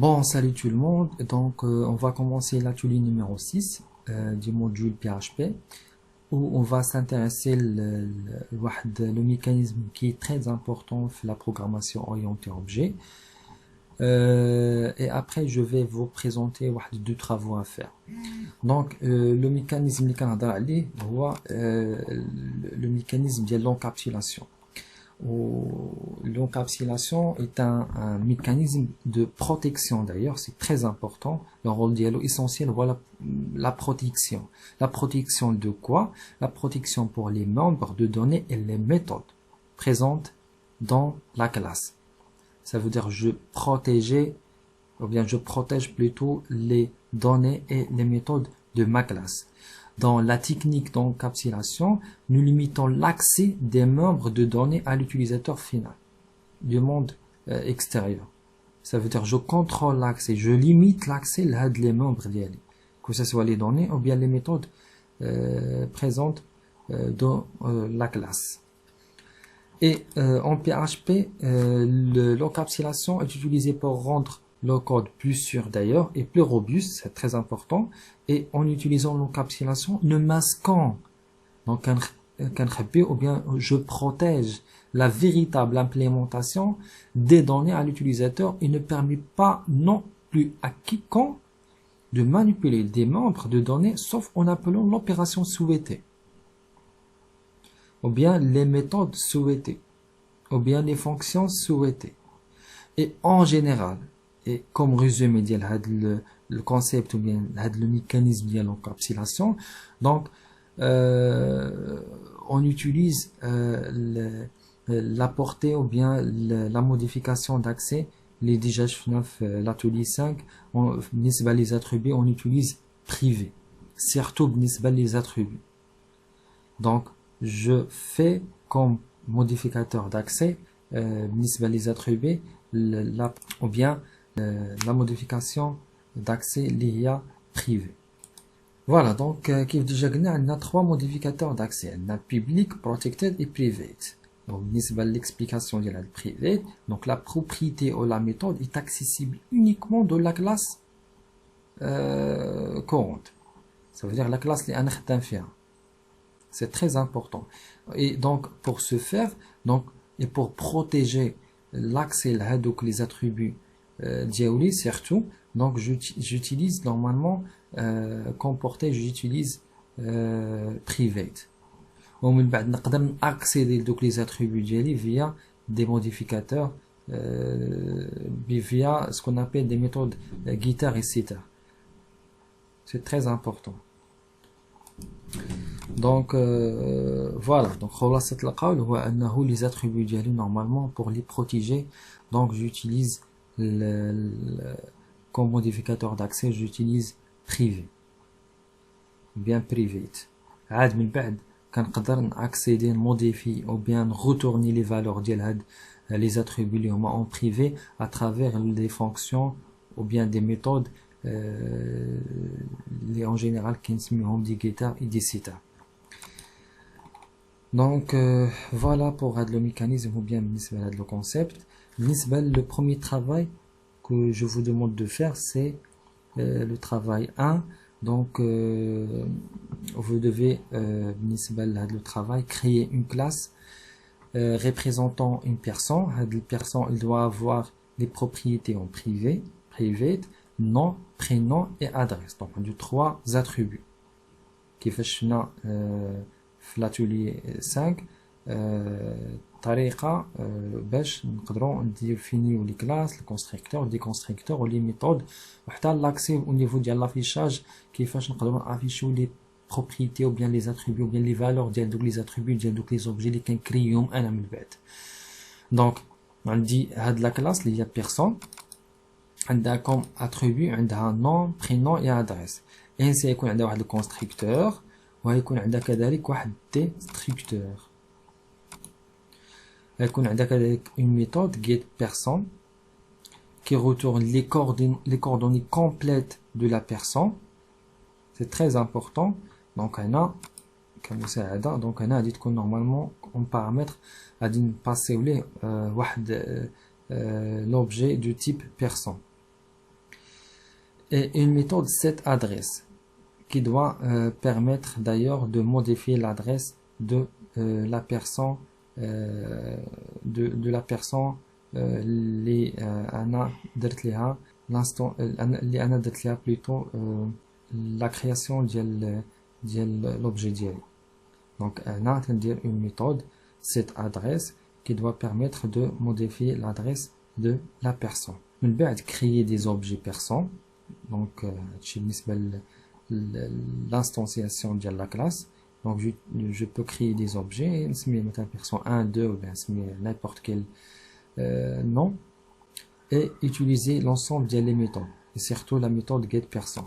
Bon, salut tout le monde. Donc, on va commencer l'atelier numéro 6 du module PHP où on va s'intéresser le mécanisme qui est très important dans la programmation orientée objet. Et après, je vais vous présenter deux travaux à faire. Donc, le mécanisme le mécanisme de l'encapsulation. L'encapsulation est un mécanisme de protection d'ailleurs, c'est très important. Le rôle essentiel, voilà la protection. La protection de quoi? La protection pour les membres de données et les méthodes présentes dans la classe. Ça veut dire je protège plutôt les données et les méthodes de ma classe. Dans la technique d'encapsulation, nous limitons l'accès des membres de données à l'utilisateur final du monde extérieur. Ça veut dire je contrôle l'accès, je limite l'accès des membres d'elle, que ce soit les données ou bien les méthodes présentes dans la classe. Et en PHP, l'encapsulation est utilisée pour rendre le code plus sûr d'ailleurs et plus robuste, c'est très important. Et en utilisant l'encapsulation, nous masquons donc ou bien je protège la véritable implémentation des données à l'utilisateur et ne permet pas non plus à quiconque de manipuler des membres de données sauf en appelant l'opération souhaitée, ou bien les méthodes souhaitées, ou bien les fonctions souhaitées. Et en général, et comme résumé le concept ou bien le mécanisme de l'encapsulation, donc on utilise la portée ou bien la modification d'accès, les déjà l'atelier 5, les attributs on utilise privé, surtout les attributs. Donc je fais comme modificateur d'accès les attributs ou bien la modification d'accès l'IA privé. Voilà, donc كيف déjà قلنا عندنا trois modificateurs d'accès, عندنا public, protected et private. Donc بالنسبة l'explication ديال private, donc la propriété ou la méthode est accessible uniquement de la classe courante. Ça veut dire la classe اللي أنا خدام فيها. C'est très important. Et donc pour ce faire, donc et pour protéger l'accès à les attributs diaouli surtout, donc j'utilise normalement comporté, j'utilise private. ومن بعد نقدر accéder donc les attributs diaouli via des modificateurs via ce qu'on appelle des méthodes guitare et sitar. C'est très important. Donc voilà, donc خلاصة القول هو أنه les attributs ديالي normalement pour les protéger, donc j'utilise comme modificateur d'accès j'utilise privé bien private. عاد من بعد كنقدر accéder modifier ou bien retourner les valeurs ديال هاد les attributs اللي هما en privé à travers des fonctions ou bien des méthodes les en général كنسميهم des guitares et des sitars. Donc voilà pour le mécanisme ou bien le concept. Le premier travail que je vous demande de faire, c'est le travail 1. Donc vous devez le travail créer une classe représentant une personne. Cette personne il doit avoir des propriétés en privé, private, nom, prénom et adresse. Donc on a trois attributs qui fait l'atelier 5 طريقة باش نقدروا نديفينيو لي كلاس الكونستركتور دي كونستركتور ولي ميثود وحتى لاكسي او نيفو ديال لافيشاج كيفاش نقدروا افيشيو لي بروبريتي او بيان لي زاتريبيو بيان لي فالور ديال دوك لي زاتريبيو ديال دوك لي زوبجي اللي كنكريوهم انا من بعد. دونك عندي هاد لا كلاس اللي هي بيرسون عندها كوم اتريبيو عندها نون برينون اي ادريس اي سيكون عندها واحد الكونستركتور ويكون عندها كذلك واحد ديستركتور. يكون عندها كذلك une méthode get person qui retourne les coordonnées complètes de la personne. C'est très important. Donc هنا كمساعدة donc هنا غادي تكون normalement en paramètre غادي نباسيو ليه واحد l'objet du type person. Et une méthode set adresse qui doit permettre d'ailleurs de modifier l'adresse de la personne de la personne اللي انا درت ليها l'instant اللي انا درت ليها plutôt la création ديال l'objet ديالي. Donc هنا تندير une méthode cette adresse qui doit permettre de modifier l'adresse de la personne. من بعد créer des objets personnes. Donc هادشي بالنسبة l'instanciation de la classe. Donc je peux créer des objets, نسميه مثلا personne 1, 2 ou bien نسميه n'importe quel nom, et utiliser l'ensemble des méthodes et surtout la méthode getPerson.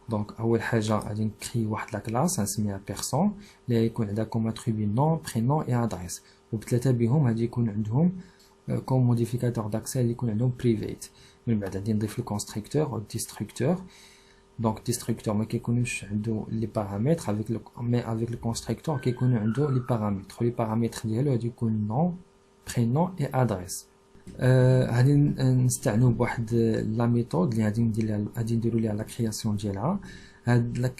Donc أول حاجة غادي نكري واحد لا كلاس نسميها person اللي يكون عندها comme attribut nom, prénom et adresse, وبثلاثة بهم غادي يكون عندهم comme modificateur d'accès غادي يكون عندهم private. من بعد غادي نضيف الكونستركتور و destructeur. Donc destructeur ما كيكونوش عنده لي بارامتر avec le mais avec le constructeur كيكونوا عنده لي بارامتر. لي بارامتر ديالو غادي يكون nom, prénom et adresse. غادي نستعنوا بواحد لا ميثود اللي غادي نديروا ليها لا كرياسيون ديالها.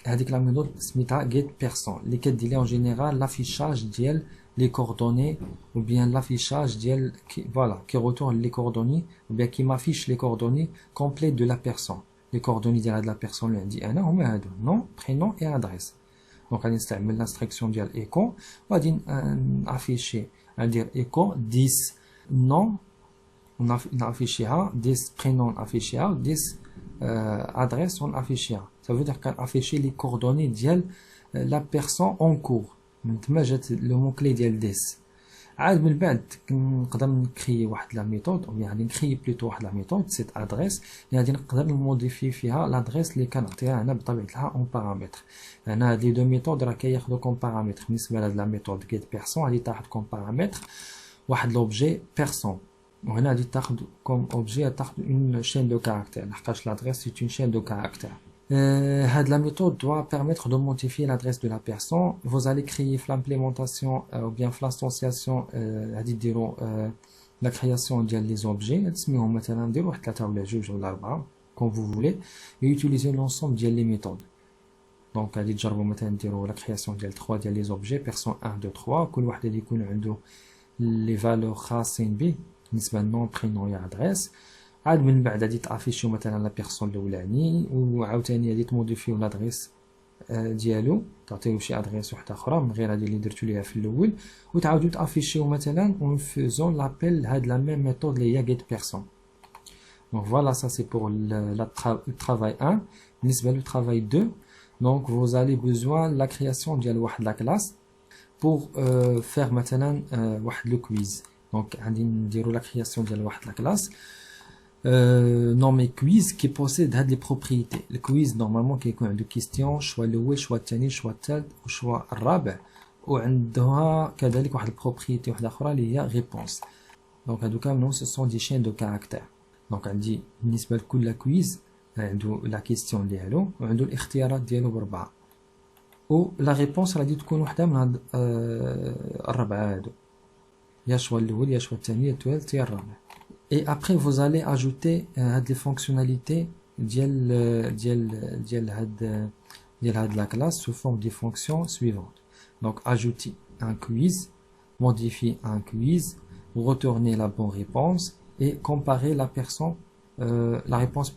هذيك لا ميثود سميتها getPerson اللي كدير لي اون جينيرال لافيشاج ديال لي كوردوني ou bien l'affichage ديال voilà qui retourne les coordonnées ou bien qui m'affiche les coordonnées complètes de la personne. Les coordonnées ديال هاد لا بيرسون اللي عندي انا هما هادو nom, prénom et adresse. Donc غادي نستعمل l'instruction ديال echo وغادي نافيشي ندير echo 10 nom نافيشيها 10 prénom نافيشيها 10 adresse نافيشيها. Ça veut dire كنافيشي لي coordonnées ديال la personne en cours. من تما جات لو مو كلي ديال 10. عاد من بعد نقدر نكري واحد لا ميثود او يعني نكري بلوتو واحد لا ميثود سيت ادريس اللي غادي نقدر نموديفي فيها لادريس اللي كنعطيها انا بطبيعه الحال اون بارامتر. هنا هاد لي دو ميثود راه كياخذوا كوم بارامتر. بالنسبه لهاد لا ميثود جيت بيرسون غادي تاخذ كوم بارامتر واحد لوبجي بيرسون, وهنا غادي تاخذ كوم اوبجي تاخذ اون شين دو كاركتير لحقاش لادريس سي اون شين دو كاركتير. La méthode doit permettre de modifier l'adresse de la personne. Vous allez créer l'implémentation ou bien l'instanciation la création des objets. تسميهم مثلا نديروا واحد 3 ولا 2 ولا 4 comme vous voulez et utiliser l'ensemble ديال les méthodes. Donc غادي تجربوا مثلا نديروا la création ديال 3 ديال les objets personne 1 2 3 كل واحد اللي يكون عنده les valeurs خاصين به بالنسبه للنوم برينون يا ادريس. عاد من بعد غادي تافيشيو مثلا لا بيرسون الاولاني وعاوتاني غادي تموديفيو لادريس ديالو تعطيو شي ادريس وحده اخرى من غير هذه اللي درتو ليها في الاول وتعاودوا تافيشيو مثلا اون فيزون لابيل هاد لا ميم ميثود اللي هي get person. Donc voilà, ça c'est pour le travail 1. بالنسبه لو travail 2, donc vous allez besoin la création ديال واحد la classe pour faire مثلا واحد le quiz. Donc غادي نديروا la création ديال واحد la classe nommé quiz qui possède هاد les propriétés. Le quiz normalement كيكون عنده question شوا الاول شوا الثاني شوا الثالث وشوا الرابع وعندها كذلك واحد البروبريتي واحده اخرى اللي هي réponse. دونك هادو كاملين ce sont des chaînes de caractères. دونك عندي بالنسبه لكل كويز عنده لا كيستيون ديالو وعنده الاختيارات ديالو بربعه و لا ريبونس غادي تكون وحده من هاد الربعه هادو يا شوا الاول يا شوا الثاني يا الثالث يا الرابع. Et après vous allez ajouter les fonctionnalités de la classe sous forme de fonctions suivantes. Donc ajouter un quiz, modifier un quiz, retourner la bonne réponse et comparer la réponse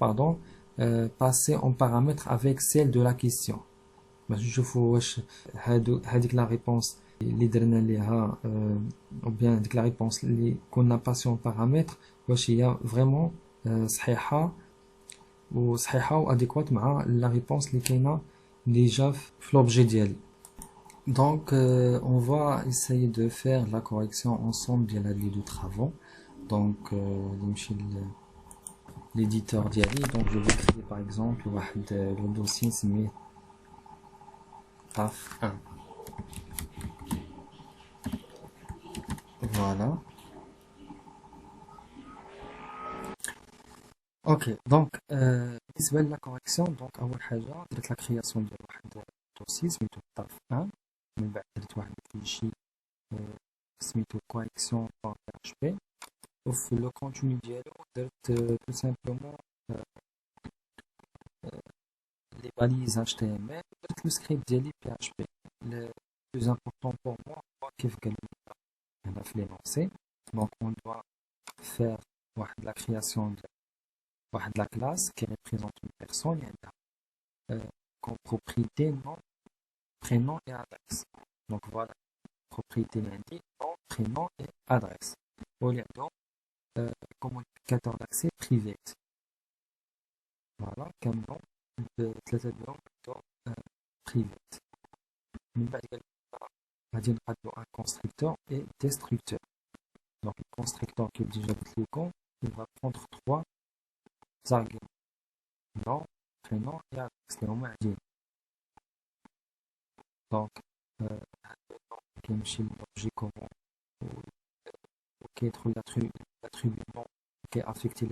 passée en paramètre avec celle de la question. نشوفوا واش هذيك la réponse اللي درنا ليها ou bien ديك la réponse اللي كنا باسي en paramètre واش هي فريمون صحيحه واديكوات مع لا ريبونس اللي كاينه ديجا في لوبجي ديالي. Donc on va essayer de faire la correction ensemble ديال هاد لي دو travaux. Donc نمشي l'éditeur ديالي. Donc je vais créer par exemple واحد le dossier نسميه taf 1. Voilà. Ok, donc بالنسبة للا correction, donc أول حاجة درت لا création ديال واحد دوسي سميتو طاف 1. من بعد درت واحد الفيشي سميتو correction.php وفي لو كونتوني ديالو درت tout simplement des balises HTML, le script ديالي PHP. Le plus important pour moi, كيف قال لي هنا في les lancers. Donc on doit faire la création de la classe qui représente une personne comme propriété, nom, prénom et adresse. Donc voilà, propriété lundi, nom, prénom et adresse. Au lieu de comme modificateur d'accès privé. Voilà, comme nom de privé. من بعد غادي نقادو un constructeur et destructeur. Donc le constructeur qui est déjà cliquant, il va prendre 3 arguments. Nom, prénom et adresse. Les هما عاديين. Donc كيمشي للobjet commun وكيدخل l'attribut nom qui est affecté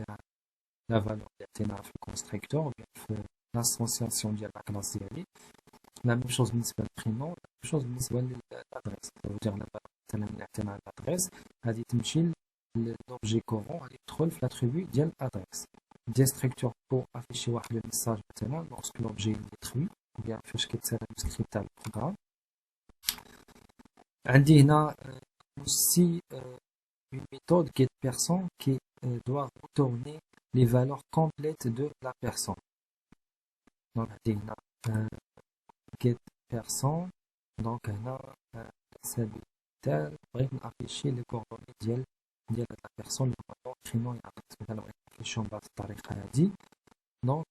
la valeur اللي عطيناها في الكونستركتور ou bien في l'instanciation ديال la classe ديالي. La même chose بالنسبة للبرينون, la même chose بالنسبة للادريس. Ça veut dire مثلا اللي عطينا الادريس غادي تمشي للobjet courant غادي تدخل في l'attribut ديال الادريس. Destructeur pour afficher واحد le message مثلا lorsque l'objet est détruit ou bien فاش كيتصير السكريبت تاع البروغرام. عندي هنا aussi une méthode getPerson qui doit retourner les valeurs complètes de la personne. Donc عندي هنا getPerson. Donc هنا سبيل المثال بغيت نافيشي لي كوردوني ديال هاد لا بيرسون اللي هما prénom et adresse. مثلا بغيت نافيشيهم بهاد الطريقة هادي. Donc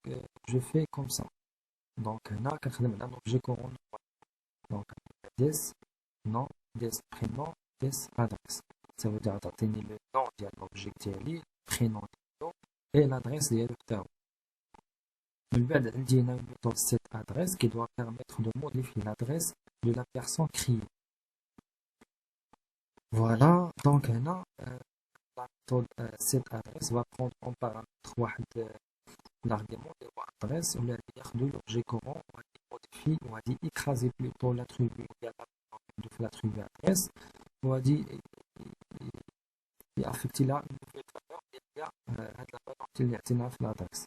je fais comme ça. Donc هنا كنخدم على l'objet courant. Donc des nom, des prénom, des adresse. Ça veut dire تعطيني le nom ديال l'objet ديالي, prénom ديالو et l'adresse ديالو حتى. من بعد عندي هنا une méthode setAdresse qui doit permettre de modifier l'adresse de la personne créée. Voilà, donc هنا la méthode setAdresse va prendre en paramètre واحد l'argument اللي هو adresse ولا غادي ياخدو l'objet courant وغادي يموديفي وغادي écraser plutôt l'attribut ديال l'attribut adresse وغادي يأفكتي لها une nouvelle valeur اللي هي هاد la valeur اللي عطيناها في l'adresse.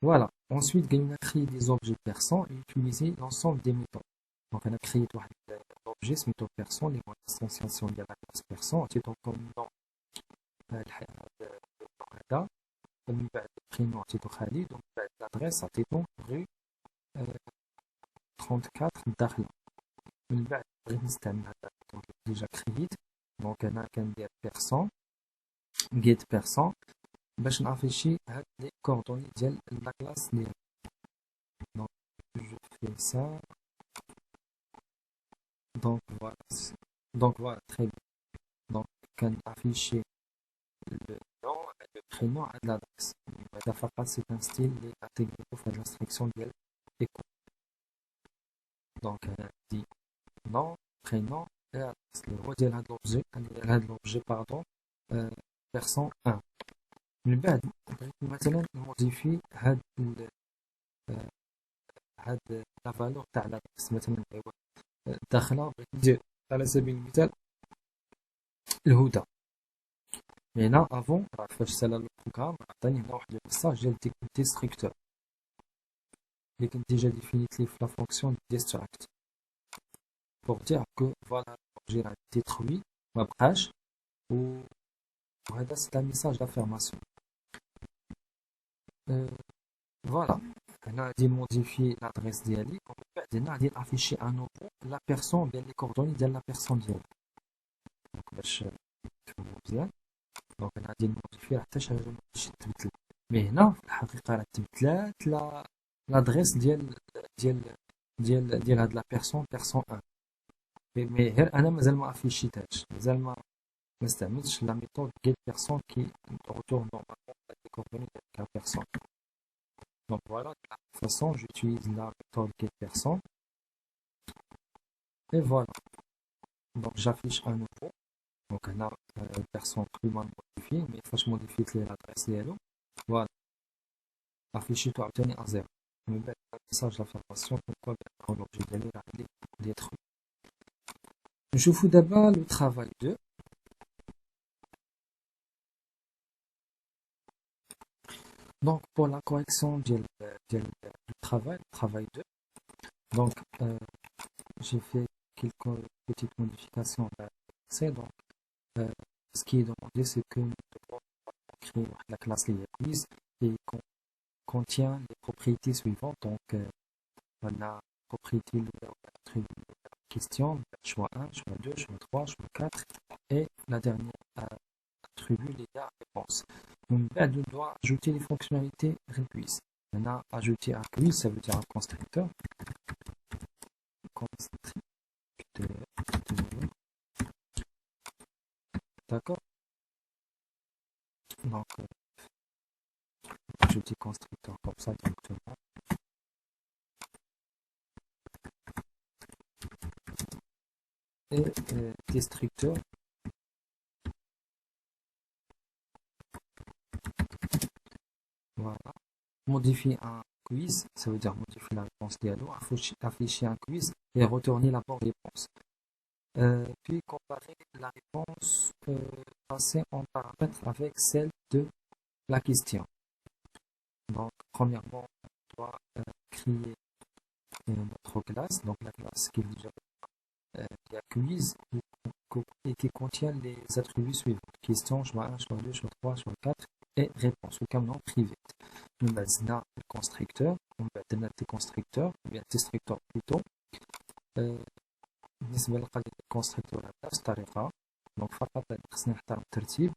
Voilà. Ensuite, on a créé des objets persons et utilisé l'ensemble des méthodes. Donc, on a créé un objet, ce méthode person, les moyens d'instanciation de la classe person, c'est donc comme nom, le prénom, c'est donc Khalid, donc l'adresse, c'est donc rue 34 d'Arla. Donc, déjà créé. Donc, on a un get person. باش نافيشي هاد لي كوردوني ديال لا كلاس ديالي. دونك جو في سا. دونك فوالا تري بيان. دونك كنافيشي لو نون لو برينون عند لادريس. هذا فقط سي ان ستيل لي انتيغريتو في هاد لانستركسيون ديال ايكو. دونك انا عندي نون برينون اي ادريس اللي هو ديال هاد لوبجي باردون بيرسون 1. من بعد بغيت مثلا نموديفي هاد لا فالور تاع لادريس. مثلا داخله بغيت ندير على سبيل المثال الهدى. هنا افون راه فاش سالا البروغرام عطاني هنا واحد الميساج ديال ديستركتور اللي كنت ديجا ديفينيت ليه في لا فونكسيون ديستراكت بوغ دير كو فوالا لوبجي راه ديتروي ما بقاش وهذا سي ميساج دافيرماسيون. Voilà, on a dit modifier l'adresse d'Yali. On a dit afficher à nouveau la personne, bien les coordonnées de la personne d'Yali. Donc, on a dit modifier la tâche. Mais là, l'adresse de la personne 1. Mais elle a pas affiché tâche. Elle a la méthode getPerson qui retourne normalement les coordonnées de la personne. Donc voilà, de la même façon, j'utilise la méthode getPerson. Et voilà. Donc j'affiche à nouveau. Donc on a une personne plus mal modifiée, mais il faut que je modifie l'adresse d'elle. Voilà. Afficher tout obtenir à 0. Mais le message d'affirmation, pourquoi l'objet d'elle est détruit. Je vous d'abord le travail 2. Donc, pour la correction du travail 2, donc, j'ai fait quelques petites modifications à l'accès. Donc, ce qui est demandé, c'est que nous devons créer la classe quiz et qu'on contient les propriétés suivantes. Donc, on a propriété attribut question, choix 1, choix 2, choix 3, choix 4, et la dernière attribut les réponse. Donc, on doit ajouter les fonctionnalités requises. On a ajouté un quiz, ça veut dire un constructeur. D'accord. Donc, ajouter constructeur comme ça directement. Et destructeur. Voilà. Modifier un quiz, ça veut dire modifier la réponse dialogue, afficher un quiz et retourner la bonne réponse. Puis comparer la réponse passée en paramètre avec celle de la question. Donc, premièrement, on doit créer notre classe, donc la classe qui est déjà la quiz et qui contient les attributs suivants. Question, choix 1, choix 2, choix 3, choix 4 et réponse au canon privé. Nous avons le constructeur, on va donner le constructeur, ou bien destructeur plutôt. بالنسبة لقضية الكونستركتور بنفس الطريقة. دونك فقط خصني نحترم الترتيب.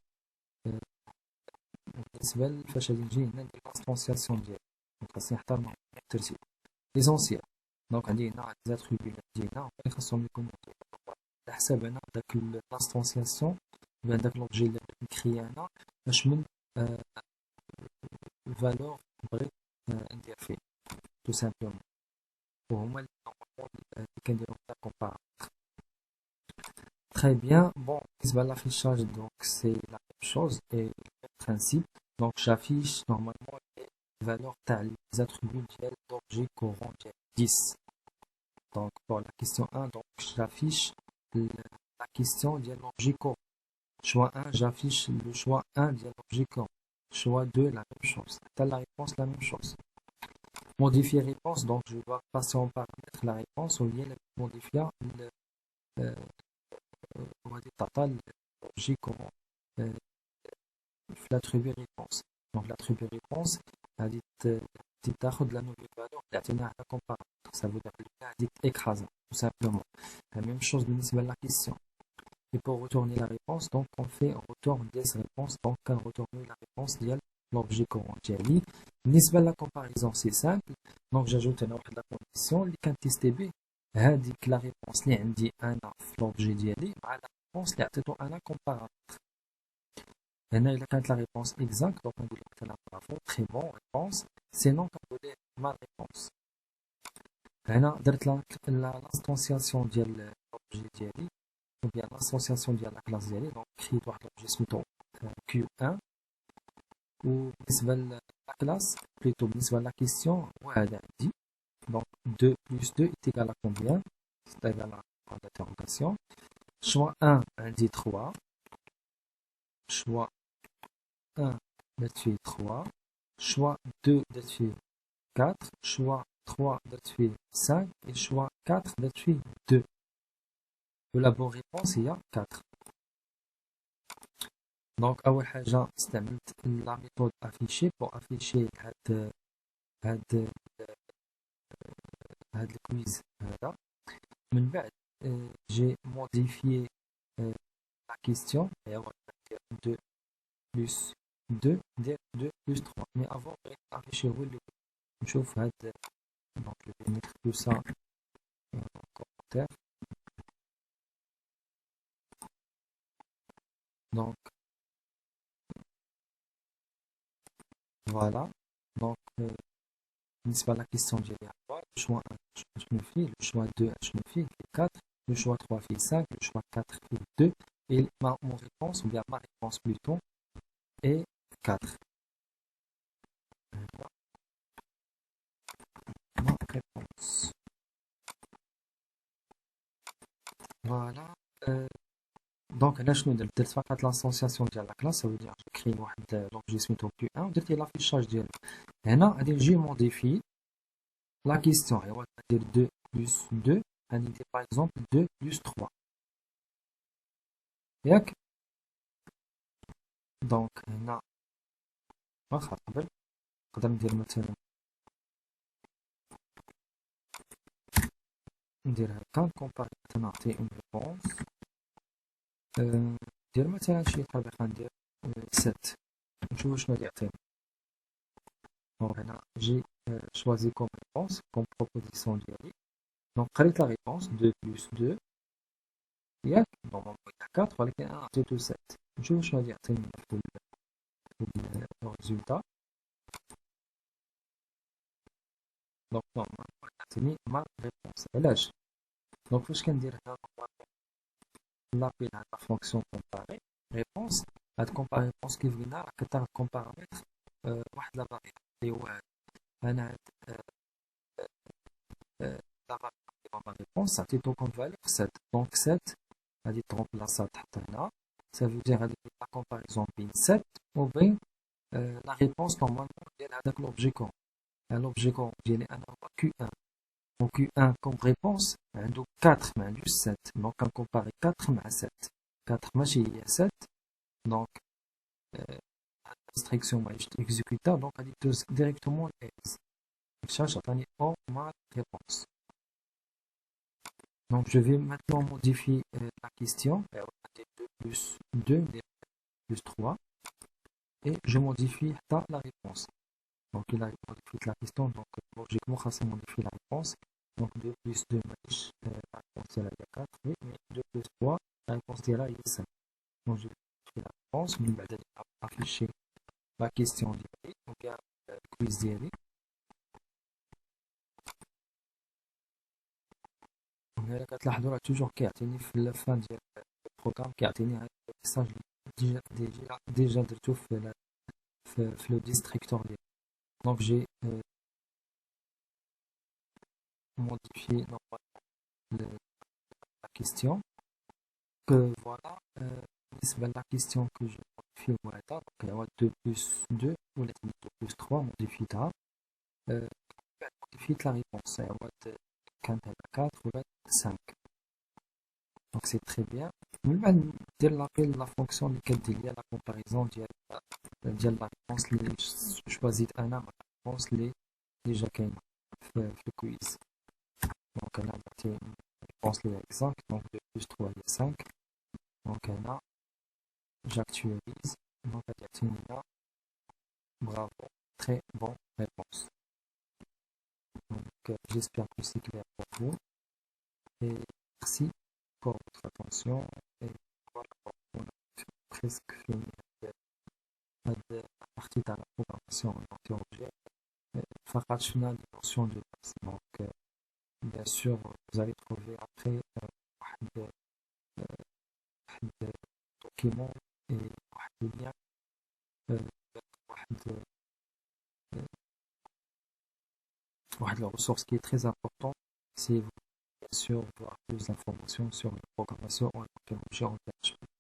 بالنسبة لفاش غادي نجي هنا ندير لانستونسياسيون ديالي، دونك خصني نحترم الترتيب. ليزونسيال دونك عندي هنا زاتريبي عندي هنا اللي خاصهم يكونوا على حساب انا داك لانستونسياسيون ولا داك لوبجي اللي بغيت نكري انا باش من الفالور بغيت ندير فيه تو سامبلومون، وهما اللي كنديرو لا كومباراتر. Très bien. Bon, l'affichage, donc c'est la même chose et le même principe. Donc j'affiche normalement les valeurs des attributs d'objet courant 10. Donc pour la question 1, donc j'affiche la question de l'objet courant. Choix 1, j'affiche le choix 1 de l'objet courant. Choix 2, la même chose. T'as la réponse, la même chose. Modifier réponse, donc je dois passer en paramètre la réponse au lieu de modifier on va dire total l'objet courant. L'attribut réponse. Donc l'attribut réponse a dit تاخذ la nouvelle valeur تعطينا على comparateur. Ça veut dire que a dit écrasé, tout simplement. La même chose بالنسبة la question. Et pour retourner la réponse, donc on fait un retour des réponses. Donc on retourne la réponse ديال l'objet courant ديالي. بالنسبة la comparaison c'est simple. Donc j'ajoute une autre condition اللي كان تيستي به هذيك la réponse اللي عندي انا في l'objet ديالي مع la réponse اللي عطيتو انا comparateur. هنا إلا كانت لا ريبونس اكزاكت دونك نقول لك لا برافو تري بون ريبونس، سينون كنقول ليه ما ريبونس. هنا درت لانستونسياسيون ديال لوبجي ديالي او بيان لانستونسياسيون ديال لا كلاس ديالي. دونك كريت واحد لوبجي سميتو كيو 1 وبالنسبه لا كلاس بليتو بالنسبه لا كيسيون هو هذا عندي. دونك 2 بلس 2 est égal à combien؟ c'est égal à point d'interrogation. choix 1 عندي 3. choix 1 درت 3, choix 2 درت 4, choix 3 درت 5 et choix 4 درت 2. La bonne réponse هي 4. Donc أول حاجة استعملت la méthode afficher pour afficher هاد الكويز هذا. من بعد j'ai modifié la question et on va dire 2 plus 2 ندير 2 plus 3. Mais avant بغيت نافيشيه هو اللي نشوف هاد. donc je vais mettre tout ça en commentaire. Donc voilà. Donc بالنسبة à la question ديالي le choix 1 je me fie, le choix 2 je me fie, le 4, le choix 3 fait 5, le choix 4 fait 2 et mon réponse ou bien ma réponse plutôt est 4. Ma réponse. Voilà. Donc, là, je vais faire l'association de la classe, ça veut dire que je crée l'objet smitho plus 1, je vais l'affichage de et là, je modifie la question. On va dire 2 plus 2, on va dire par exemple 2 plus 3. Donc, là, on va dire maintenant, quand on compare maintenant une réponse, dire مثلا شي حاجة غندير 7 نشوفو شنو يعطينا. دونك هنا j'ai choisi comme réponse comme proposition ديالي. Donc قريت la réponse 2 plus 2 ياك نورمالمون il y a 4 ولكن انا عطيتو 7. نشوفو شنو غادي يعطيني في الريزولتا. دونك نورمالمون يعطيني ما réponse. علاش؟ دونك فاش كندير هنا لابيل على la fonction comparée réponse هاد compare réponse كيف قلنا راه كتعرف كومبارامتر واحد لا فاريابل اللي هو انا عند لا فاريابل réponse عطيتو كوم فاليو 7. دونك 7 غادي ترومبلاسا تحت هنا. ça veut dire غادي لا comparaison بين 7 وبين la réponse normalement ديال هذاك l'objet courant. l'objet courant ديالي انا هو Q1. donc Q1 comme réponse عنده 4 ما عندوش 7. donc كنكومباري 4 مع 7. 4 ماشي هي 7. donc l'instruction va être exécutée, donc elle dit directement X. Je cherche à donner O ma réponse. Donc je vais maintenant modifier la question. 2 plus 2 plus 3. Et je modifie la réponse. Donc il a modifié la question. Donc logiquement, ça modifie la réponse. Donc 2 plus 2, la réponse est là, il y a 4. Oui, mais 2 plus 3, la réponse est là, il y a 5. Donc je vais la réponse. Je vais afficher la question ديالي ou bien الكويز ديالي. هنا كتلاحظوا راه توجور كيعطيني في الفان ديال البروغرام كيعطيني هاد الميساج ديجا درتو في لو ديستريكتور ديالي. دونك جي موديفي نورمالمون لا كيستيون que voilà بالنسبة لا كيستيون que je modifie هو هذا. دونك هو 2 plus 2 ولات 2 plus 3 موديفيتها. موديفيت لا ريبونس هو كانت هذا 4 ولات 5. دونك سي تري بيان. من بعد ندير لابيل لا فونكسيون اللي كدير ليا لا كومباريزون ديال لا ريبونس اللي شوازيت انا مع لا ريبونس اللي ديجا كاينه في الكويز. دونك انا درت ريبونس اللي هي اكزاكت. دونك 2 plus 3 هي 5. دونك هنا j'actualise. Donc غادي يعطيني هنا bravo très bon réponse. Donc j'espère que c'est clair pour vous et merci pour votre attention. Et voilà, on a presque fini la partie de la programmation orientée objet. فقط شفنا les notions de base. Donc bien sûr vous allez trouver après واحد document et واحد lien واحد la ressource qui est très important si vous bien sûr voir plus d'informations sur la programmation orientée objet en PHP.